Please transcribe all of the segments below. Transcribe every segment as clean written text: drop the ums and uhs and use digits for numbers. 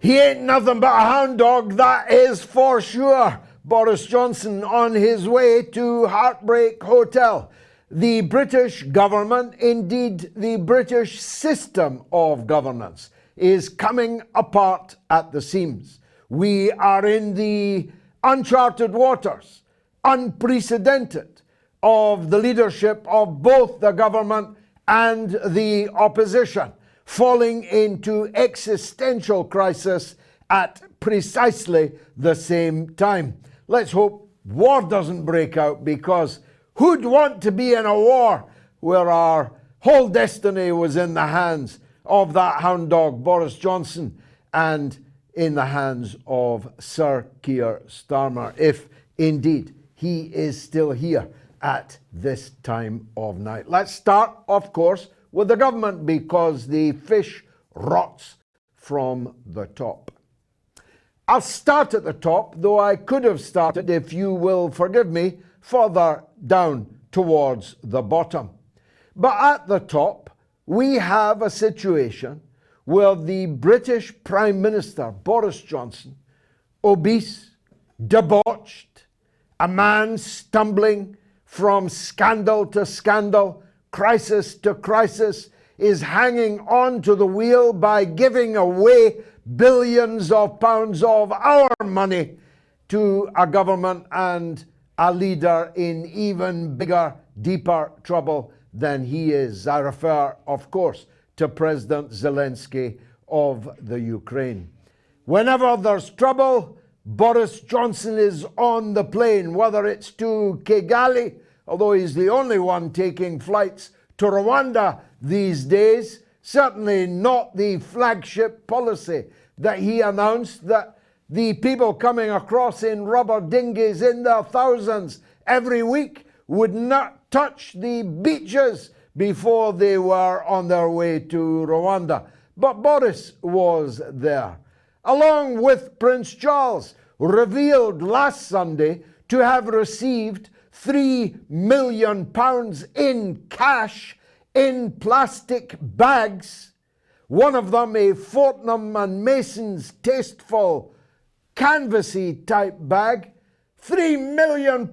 He ain't nothing but a hound dog, that is for sure. Boris Johnson on his way to Heartbreak Hotel. The British government, indeed the British system of governance, is coming apart at the seams. We are in the uncharted waters, unprecedented, of the leadership of both the government and the opposition, falling into existential crisis at precisely the same time. Let's hope war doesn't break out, because who'd want to be in a war where our whole destiny was in the hands of that hound dog, Boris Johnson, and in the hands of Sir Keir Starmer, if indeed he is still here at this time of night. Let's start, of course, with the government, because the fish rots from the top. I'll start at the top, though I could have started, if you will forgive me, further down towards the bottom. But at the top, we have a situation where the British Prime Minister, Boris Johnson, obese, debauched, a man stumbling from scandal to scandal, crisis to crisis, is hanging on to the wheel by giving away billions of pounds of our money to a government and a leader in even bigger, deeper trouble than he is. I refer, of course, to President Zelensky of the Ukraine. Whenever there's trouble, Boris Johnson is on the plane, whether it's to Kigali, although he's the only one taking flights to Rwanda these days. Certainly not the flagship policy that he announced, that the people coming across in rubber dinghies in their thousands every week would not touch the beaches before they were on their way to Rwanda. But Boris was there, along with Prince Charles, revealed last Sunday to have received £3 million in cash in plastic bags, one of them a Fortnum and Mason's tasteful canvassy type bag, £3 million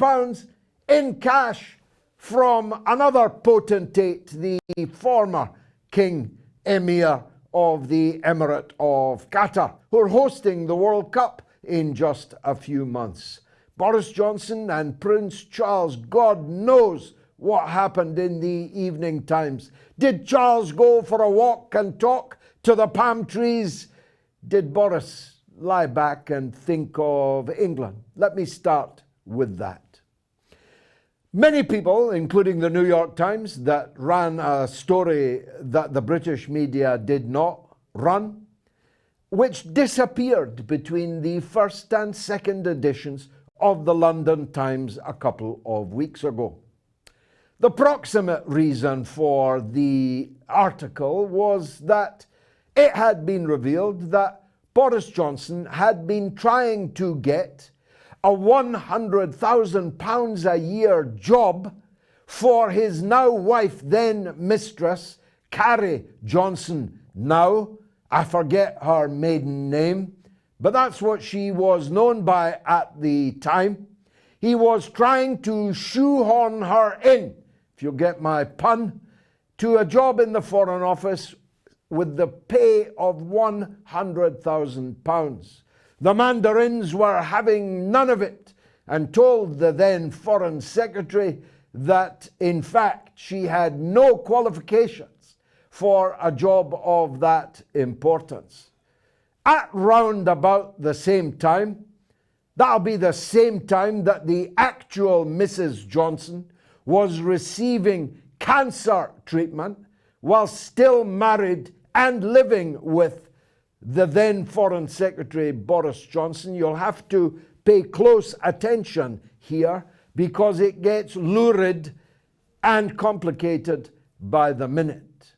in cash from another potentate, the former King Emir of the Emirate of Qatar, who are hosting the World Cup in just a few months. Boris Johnson and Prince Charles, God knows what happened in the evening times. Did Charles go for a walk and talk to the palm trees? Did Boris lie back and think of England? Let me start with that. Many people, including the New York Times, that ran a story that the British media did not run, which disappeared between the first and second editions of the London Times a couple of weeks ago. The proximate reason for the article was that it had been revealed that Boris Johnson had been trying to get a £100,000 a year job for his now wife, then mistress, Carrie Johnson. Now, I forget her maiden name, but that's what she was known by at the time. He was trying to shoehorn her in, if you get my pun, to a job in the Foreign Office with the pay of £100,000. The Mandarins were having none of it and told the then Foreign Secretary that, in fact, she had no qualifications for a job of that importance. At round about the same time, that'll be the same time that the actual Mrs. Johnson was receiving cancer treatment while still married and living with the then Foreign Secretary Boris Johnson. You'll have to pay close attention here because it gets lurid and complicated by the minute.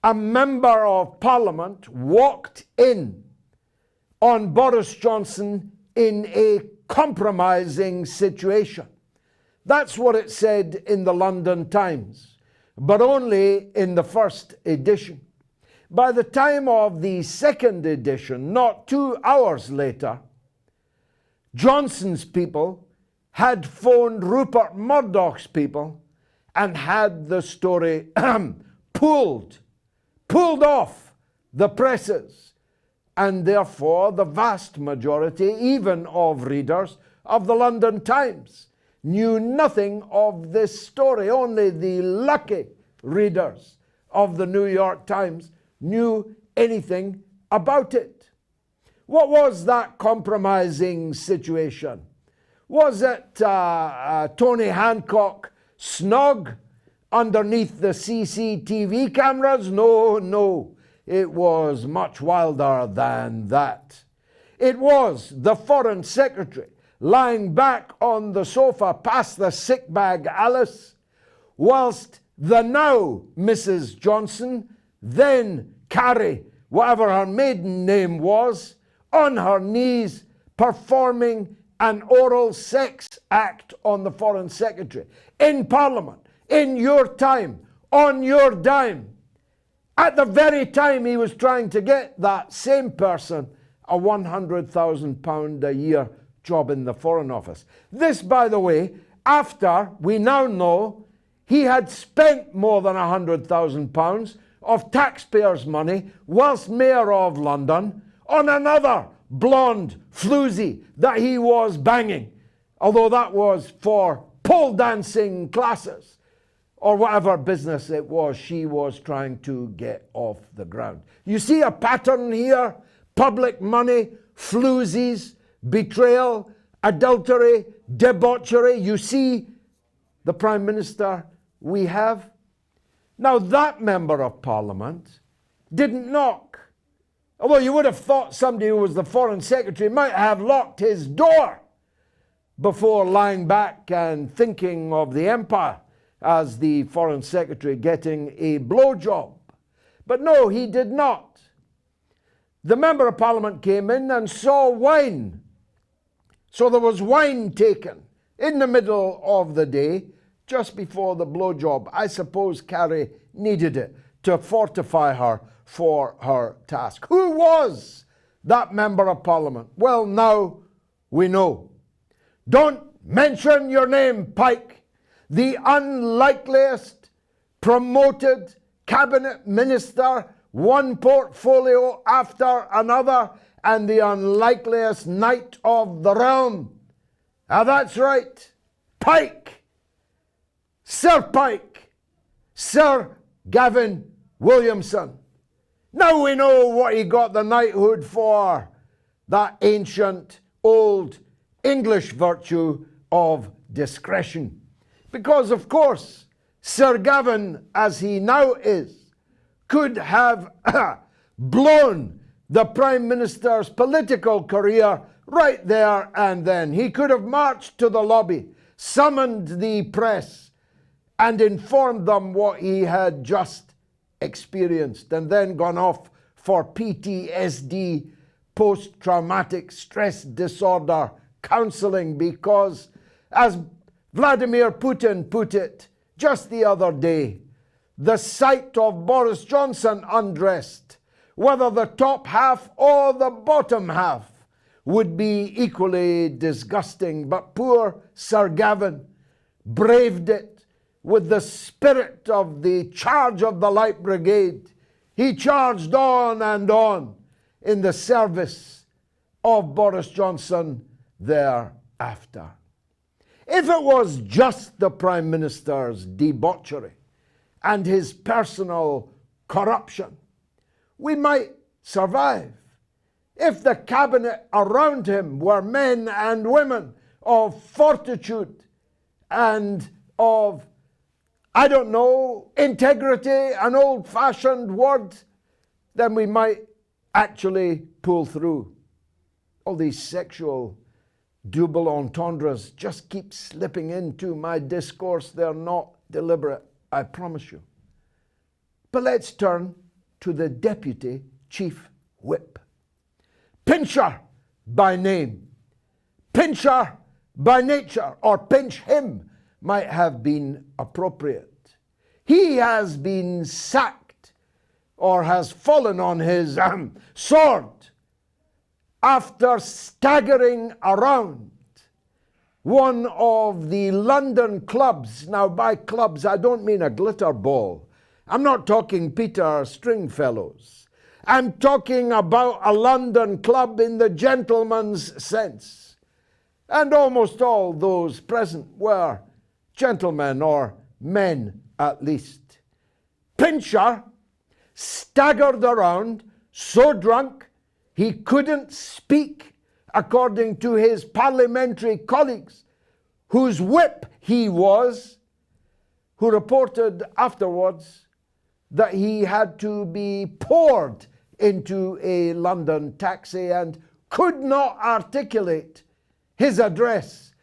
A member of Parliament walked in on Boris Johnson in a compromising situation. That's what it said in the London Times, but only in the first edition. By the time of the second edition, not 2 hours later, Johnson's people had phoned Rupert Murdoch's people and had the story pulled off the presses. And therefore, the vast majority, even of readers of the London Times, knew nothing of this story. Only the lucky readers of the New York Times knew anything about it. What was that compromising situation? Was it Tony Hancock snug underneath the CCTV cameras? No. It was much wilder than that. It was the Foreign Secretary lying back on the sofa past the sick bag Alice, whilst the now Mrs. Johnson, then Carrie, whatever her maiden name was, on her knees performing an oral sex act on the Foreign Secretary in Parliament, in your time, on your dime, at the very time he was trying to get that same person a £100,000 a year job in the Foreign Office. This, by the way, after we now know he had spent more than £100,000 of taxpayers' money whilst Mayor of London on another blonde floozy that he was banging, although that was for pole dancing classes or whatever business it was she was trying to get off the ground. You see a pattern here: public money, floozies, betrayal, adultery, debauchery. You see the Prime Minister we have. Now, that Member of Parliament didn't knock. Although you would have thought somebody who was the Foreign Secretary might have locked his door before lying back and thinking of the empire as the Foreign Secretary getting a blowjob. But no, he did not. The Member of Parliament came in and saw wine. So there was wine taken in the middle of the day, just before the blowjob. I suppose Carrie needed it to fortify her for her task. Who was that Member of Parliament? Well, now we know. Don't mention your name, Pike. The unlikeliest promoted cabinet minister, one portfolio after another, and the unlikeliest knight of the realm. That's right, Pike. Sir Pike. Sir Gavin Williamson. Now we know what he got the knighthood for. That ancient, old English virtue of discretion. Because, of course, Sir Gavin, as he now is, could have blown the Prime Minister's political career right there and then. He could have marched to the lobby, summoned the press, and informed them what he had just experienced, and then gone off for PTSD, post-traumatic stress disorder counseling, because, as Vladimir Putin put it just the other day, the sight of Boris Johnson undressed, whether the top half or the bottom half, would be equally disgusting. But poor Sir Gavin braved it with the spirit of the charge of the Light Brigade. He charged on and on in the service of Boris Johnson thereafter. If it was just the Prime Minister's debauchery and his personal corruption, we might survive. If the cabinet around him were men and women of fortitude and of, I don't know, integrity, an old-fashioned word, then we might actually pull through. All these sexual double entendres just keep slipping into my discourse. They're not deliberate, I promise you. But let's turn to the Deputy Chief Whip. Pincher by name, Pincher by nature, or pinch him might have been appropriate. He has been sacked or has fallen on his sword after staggering around one of the London clubs. Now, by clubs, I don't mean a glitter ball. I'm not talking Peter Stringfellows. I'm talking about a London club in the gentleman's sense. And almost all those present were gentlemen, or men at least. Pincher staggered around, so drunk he couldn't speak, according to his parliamentary colleagues, whose whip he was, who reported afterwards that he had to be poured into a London taxi and could not articulate his address.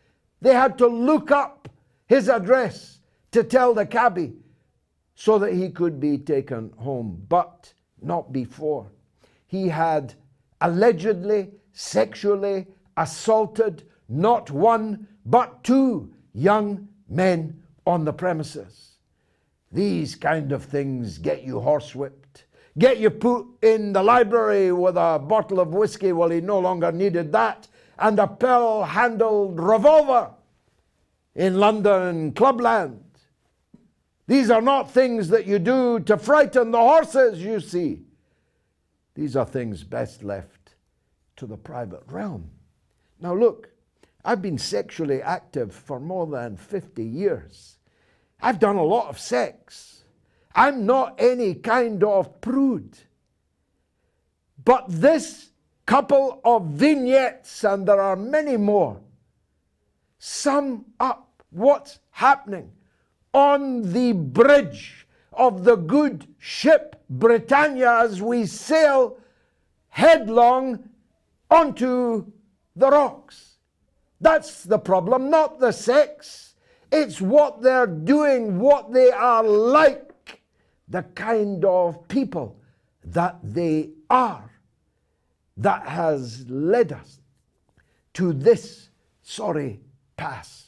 They had to look up his address to tell the cabbie so that he could be taken home, but not before. He had allegedly sexually assaulted not one but two young men on the premises. These kind of things get you horsewhipped, get you put in the library with a bottle of whiskey. Well, he no longer needed that, and a pearl-handled revolver in London clubland. These are not things that you do to frighten the horses, you see. These are things best left to the private realm. Now look, I've been sexually active for more than 50 years. I've done a lot of sex. I'm not any kind of prude. But this couple of vignettes, and there are many more, sum up what's happening on the bridge of the good ship Britannia as we sail headlong onto the rocks. That's the problem, not the sex. It's what they're doing, what they are like, the kind of people that they are, that has led us to this sorry pass.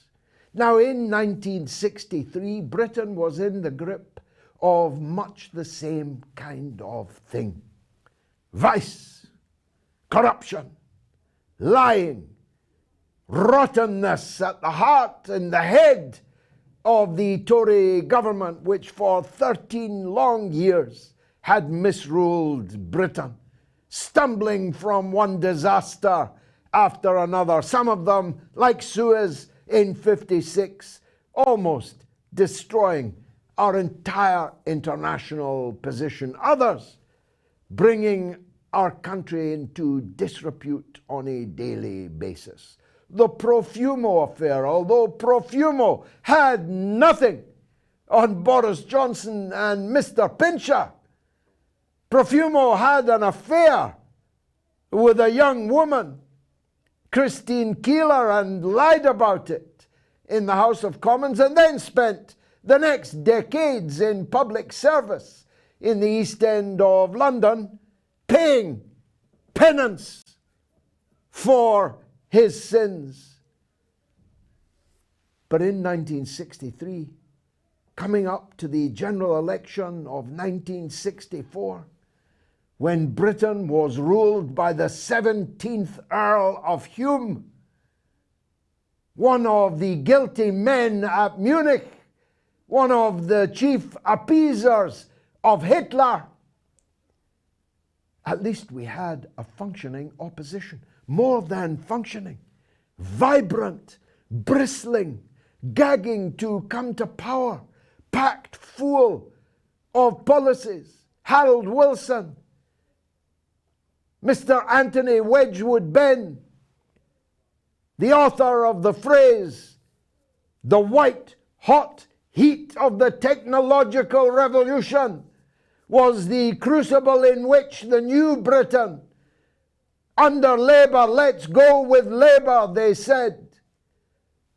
Now, in 1963, Britain was in the grip of much the same kind of thing. Vice, corruption, lying, rottenness at the heart and the head of the Tory government, which for 13 long years had misruled Britain, stumbling from one disaster after another, some of them, like Suez in 56, almost destroying our entire international position. Others bringing our country into disrepute on a daily basis. The Profumo affair, although Profumo had nothing on Boris Johnson and Mr. Pincher, Profumo had an affair with a young woman, Christine Keeler, and lied about it in the House of Commons, and then spent the next decades in public service in the East End of London, paying penance for his sins. But in 1963, coming up to the general election of 1964, when Britain was ruled by the 17th Earl of Hume, one of the guilty men at Munich, one of the chief appeasers of Hitler, at least we had a functioning opposition, more than functioning, vibrant, bristling, gagging to come to power, packed full of policies. Harold Wilson, Mr. Anthony Wedgwood Benn, the author of the phrase, "The white hot heat of the technological revolution," was the crucible in which the new Britain, under Labour, let's go with Labour, they said,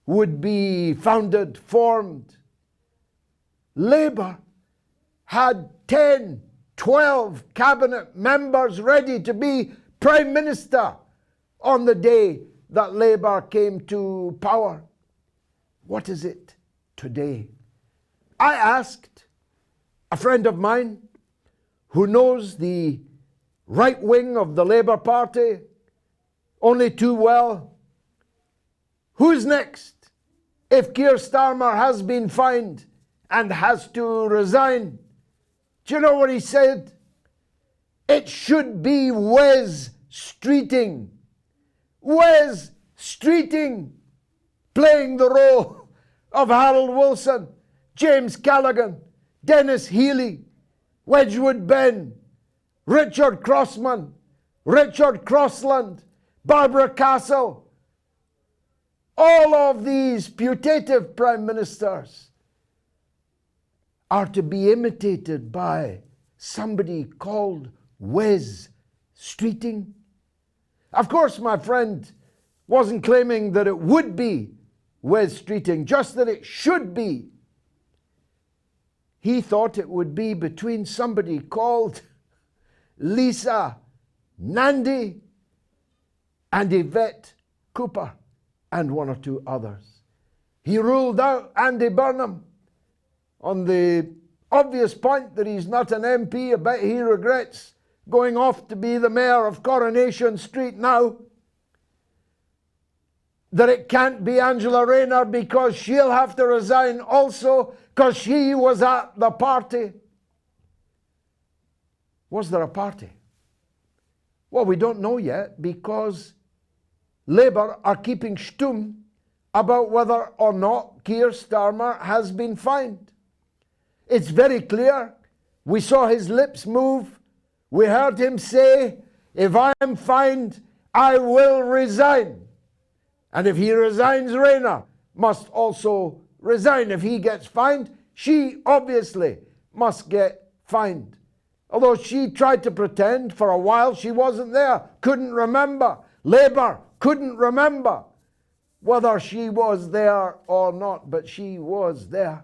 would be founded, formed. Labour had 10, 12 cabinet members ready to be Prime Minister on the day that Labour came to power. What is it today? I asked a friend of mine who knows the right wing of the Labour Party only too well. Who's next if Keir Starmer has been fined and has to resign? Do you know what he said? It should be Wes Streeting. Wes Streeting playing the role of Harold Wilson, James Callaghan, Dennis Healy, Wedgwood Ben, Richard Crossman, Richard Crossland, Barbara Castle. All of these putative prime ministers are to be imitated by somebody called Wes Streeting. Of course, my friend wasn't claiming that it would be Wes Streeting, just that it should be. He thought it would be between somebody called Lisa Nandy and Yvette Cooper and one or two others. He ruled out Andy Burnham on the obvious point that he's not an MP. I bet he regrets going off to be the mayor of Coronation Street now. That it can't be Angela Rayner because she'll have to resign also because she was at the party. Was there a party? Well, we don't know yet because Labour are keeping stum about whether or not Keir Starmer has been fined. It's very clear. We saw his lips move. We heard him say, if I am fined, I will resign. And if he resigns, Rayner must also resign. If he gets fined, she obviously must get fined. Although she tried to pretend for a while she wasn't there, couldn't remember. Labour couldn't remember whether she was there or not, but she was there.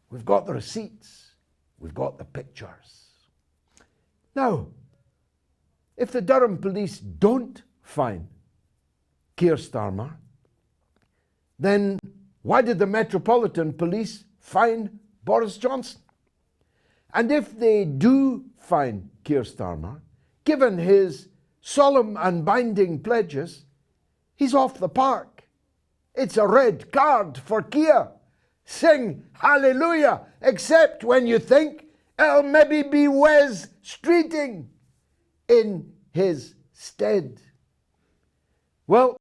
We've got the receipts. We've got the pictures. Now, if the Durham police don't fine Keir Starmer, then why did the Metropolitan Police fine Boris Johnson? And if they do fine Keir Starmer, given his solemn and binding pledges, he's off the park. It's a red card for Keir. Sing hallelujah, except when you think it'll maybe be Wes Streeting in his stead. Well,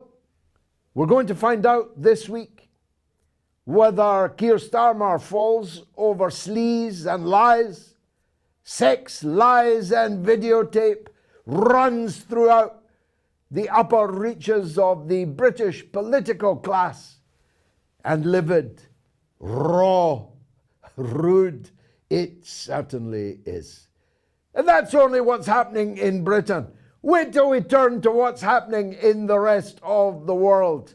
we're going to find out this week whether Keir Starmer falls over sleaze and lies, sex, lies and videotape runs throughout the upper reaches of the British political class, and livid, raw, rude it certainly is. And that's only what's happening in Britain. Wait till we turn to what's happening in the rest of the world.